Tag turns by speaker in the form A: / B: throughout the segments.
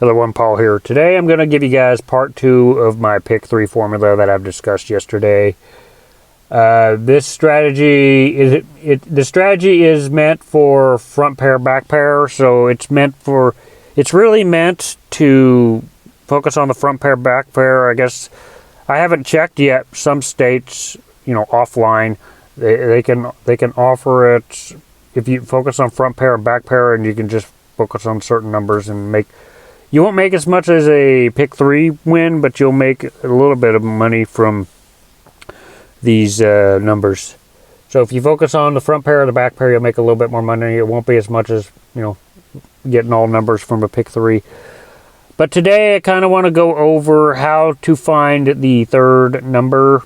A: Another one, Paul here. Today I'm going to give you guys part 2 of my pick 3 formula that I've discussed yesterday. This strategy the strategy is meant for front pair, back pair, so it's really meant to focus on the front pair, back pair. I guess I haven't checked yet. Some states, offline, they can offer it if you focus on front pair and back pair, and you can just focus on certain numbers and you won't make as much as a pick 3 win, but you'll make a little bit of money from these numbers. So if you focus on the front pair or the back pair, you'll make a little bit more money. It won't be as much as, getting all numbers from a pick 3. But today I kind of want to go over how to find the third number,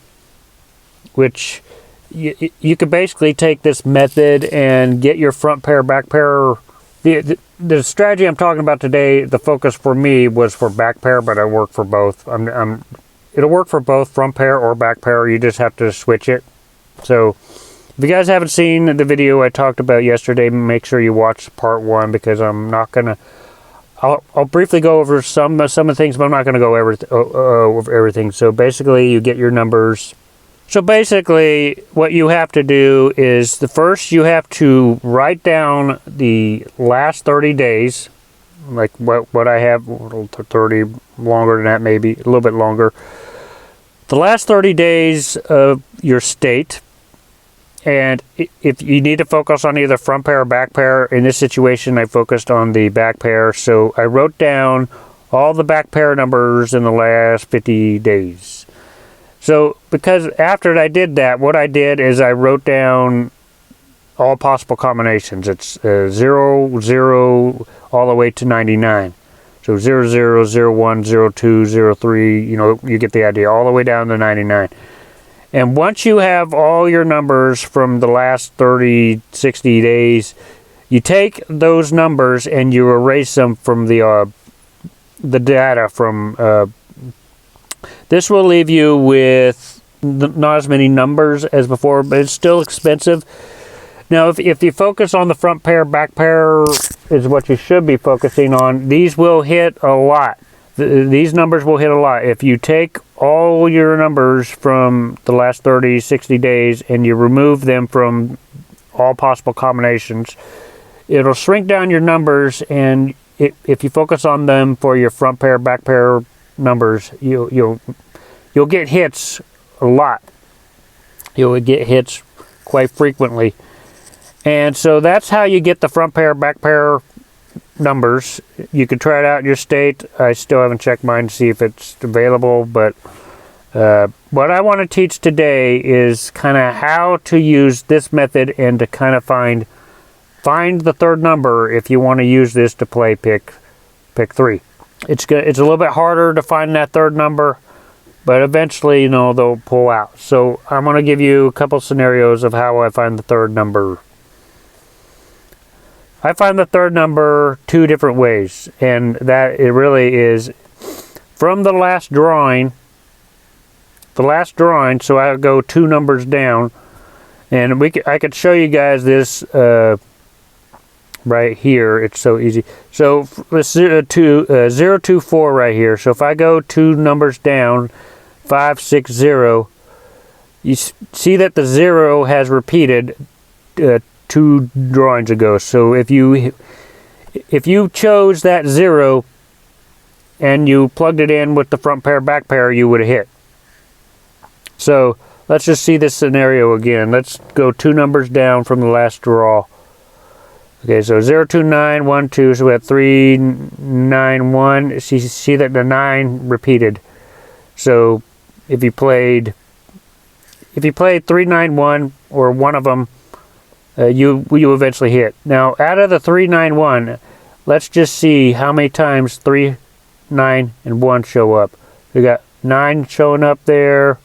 A: which you could basically take this method and get your front pair, back pair. The strategy I'm talking about today, the focus for me was for back pair, but I work for both. It'll work for both front pair or back pair. You just have to switch it. So if you guys haven't seen the video I talked about yesterday, make sure you watch part 1, because I'm not gonna. I'll briefly go over some of the things, but I'm not gonna go over everything. So basically, you get your numbers. So basically, what you have to do is first you have to write down the last 30 days, like what I have, 30, longer than that, maybe a little bit longer. The last 30 days of your state, and if you need to focus on either front pair or back pair, in this situation I focused on the back pair, so I wrote down all the back pair numbers in the last 50 days. So, because after I did that, what I did is I wrote down all possible combinations. It's 0, 0, all the way to 99. So 0, 0, 0, 1, 0, 2, 0, 3, you get the idea, all the way down to 99. And once you have all your numbers from the last 30, 60 days, you take those numbers and you erase them from the data from... This will leave you with not as many numbers as before, but it's still expensive. Now, if you focus on the front pair, back pair is what you should be focusing on. These will hit a lot. These numbers will hit a lot. If you take all your numbers from the last 30, 60 days and you remove them from all possible combinations, it'll shrink down your numbers, and if you focus on them for your front pair, back pair numbers, you'll get hits a lot. You'll get hits quite frequently. And so that's how you get the front pair, back pair numbers. You can try it out in your state. I still haven't checked mine to see if it's available, but what I want to teach today is kind of how to use this method and to kind of find the third number if you want to use this to play pick 3. It's a little bit harder to find that third number, but eventually, they'll pull out. So I'm going to give you a couple scenarios of how I find the third number. I find the third number 2 different ways, and that it really is from the last drawing. So I'll go 2 numbers down, and I could show you guys this right here. It's so easy. So let's 0, 2, 4 right here. So if I go 2 numbers down, 5, 6, 0, you see that the 0 has repeated 2 drawings ago. So if you chose that 0 and you plugged it in with the front pair, back pair, you would have hit. So let's just see this scenario again. Let's go 2 numbers down from the last draw. Okay, so 0, 2, 9, 1, 2, so we have 3, 9, 1. See that the 9 repeated. So if you played 3, 9, 1, or one of them, you eventually hit. Now, out of the 3, 9, 1, let's just see how many times 3, 9, and 1 show up. We got 9 showing up there,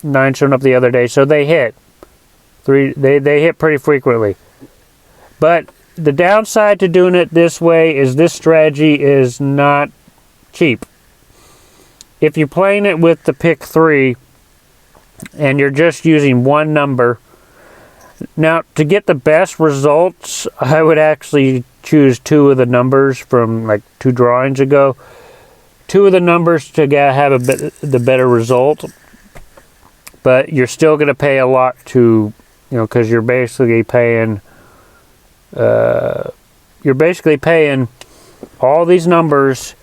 A: 9 showing up the other day, so they hit. They hit pretty frequently. But the downside to doing it this way is this strategy is not cheap. If you're playing it with the pick 3 and you're just using one number, Now, to get the best results, I would actually choose 2 of the numbers from like 2 drawings ago. 2 of the numbers to have the better result. But you're still going to pay a lot to, because you're basically paying all these numbers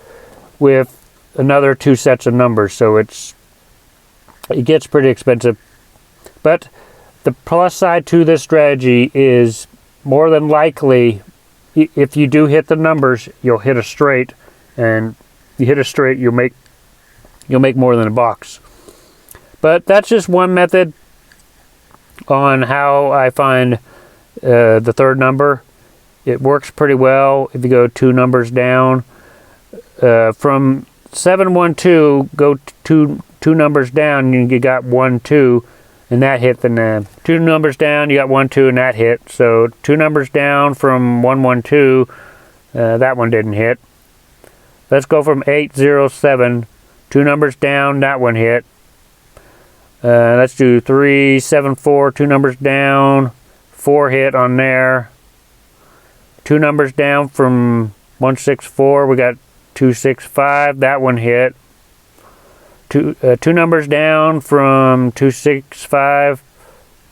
A: with another 2 sets of numbers. So it gets pretty expensive. But the plus side to this strategy is more than likely, if you do hit the numbers, you'll hit a straight, and you hit a straight, you'll make more than a box. But that's just one method on how I find the third number. It works pretty well. If you go 2 numbers down, from 712, go 2 numbers down, and you got 1 2. And that hit the 2 numbers down, you got 1 2, and that hit. So 2 numbers down from 112, that one didn't hit. Let's go from 807, 2 numbers down, that one hit. Let's do 374, 2 numbers down, 4 hit on there. 2 numbers down from 164, we got 265, that one hit. 2 numbers down from 265,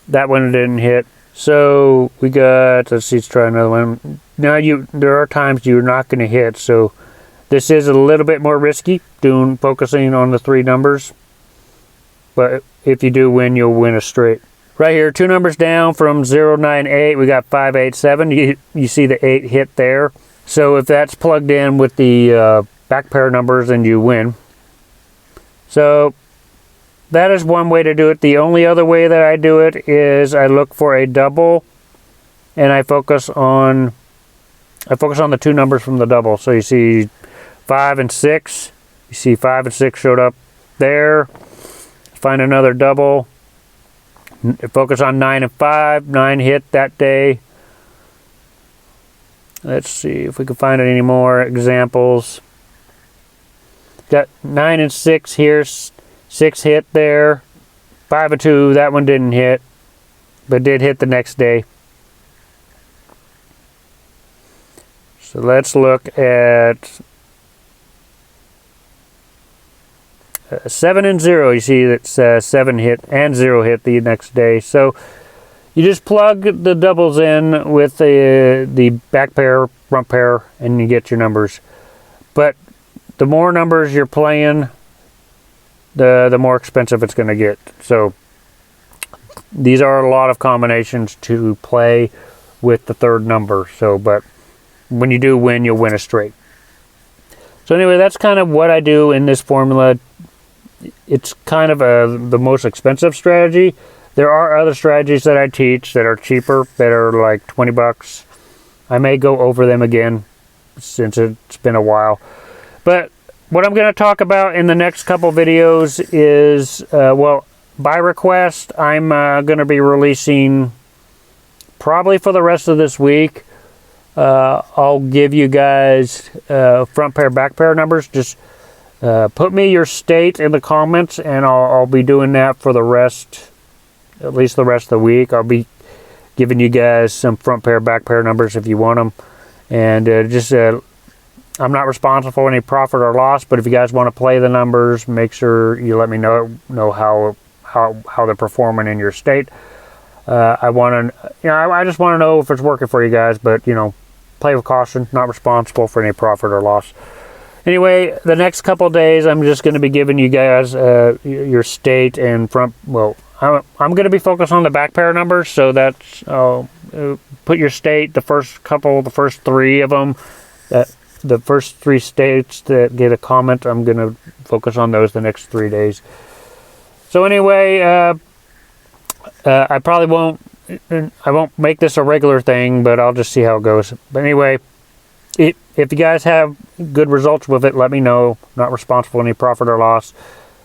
A: that one didn't hit. So we got, let's try another one. Now there are times you're not going to hit, so this is a little bit more risky, focusing on the 3 numbers. But if you do win, you'll win a straight. Right here, 2 numbers down from 098, we got 587. You see the 8 hit there. So if that's plugged in with the back pair numbers, then you win. So that is one way to do it. The only other way that I do it is I look for a double, and I focus on the 2 numbers from the double. So you see 5 and 6. You see 5 and 6 showed up there. Find another double. Focus on 9 and 5. 9 hit that day. Let's see if we can find any more examples. Got 9 and 6 here. 6 hit there. 5 and 2, that one didn't hit, but did hit the next day. So let's look at 7 and 0. You see that 7 hit and 0 hit the next day. So you just plug the doubles in with the back pair, front pair, and you get your numbers. But the more numbers you're playing, the more expensive it's going to get. So these are a lot of combinations to play with the third number. So, but when you do win, you'll win a straight. So anyway, that's kind of what I do in this formula. It's kind of the most expensive strategy. There are other strategies that I teach that are cheaper, that are like $20. I may go over them again since it's been a while. But what I'm going to talk about in the next couple videos is, well, by request, I'm going to be releasing probably for the rest of this week. I'll give you guys front pair, back pair numbers. Just put me your state in the comments, and I'll be doing that for the rest, at least the rest of the week. I'll be giving you guys some front pair, back pair numbers if you want them. And I'm not responsible for any profit or loss, but if you guys want to play the numbers, make sure you let me know how they're performing in your state. I just want to know if it's working for you guys, but play with caution, not responsible for any profit or loss. Anyway, the next couple of days, I'm just going to be giving you guys your state and front. Well, I'm going to be focused on the back pair numbers, so that's put your state, the first 3 of them. The first 3 states that get a comment, I'm going to focus on those the next 3 days. So anyway, I probably won't make this a regular thing, but I'll just see how it goes. But anyway, if you guys have good results with it, let me know. Not responsible for any profit or loss.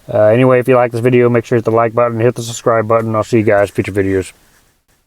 A: Anyway, if you like this video, make sure to hit the like button, hit the subscribe button. I'll see you guys in future videos.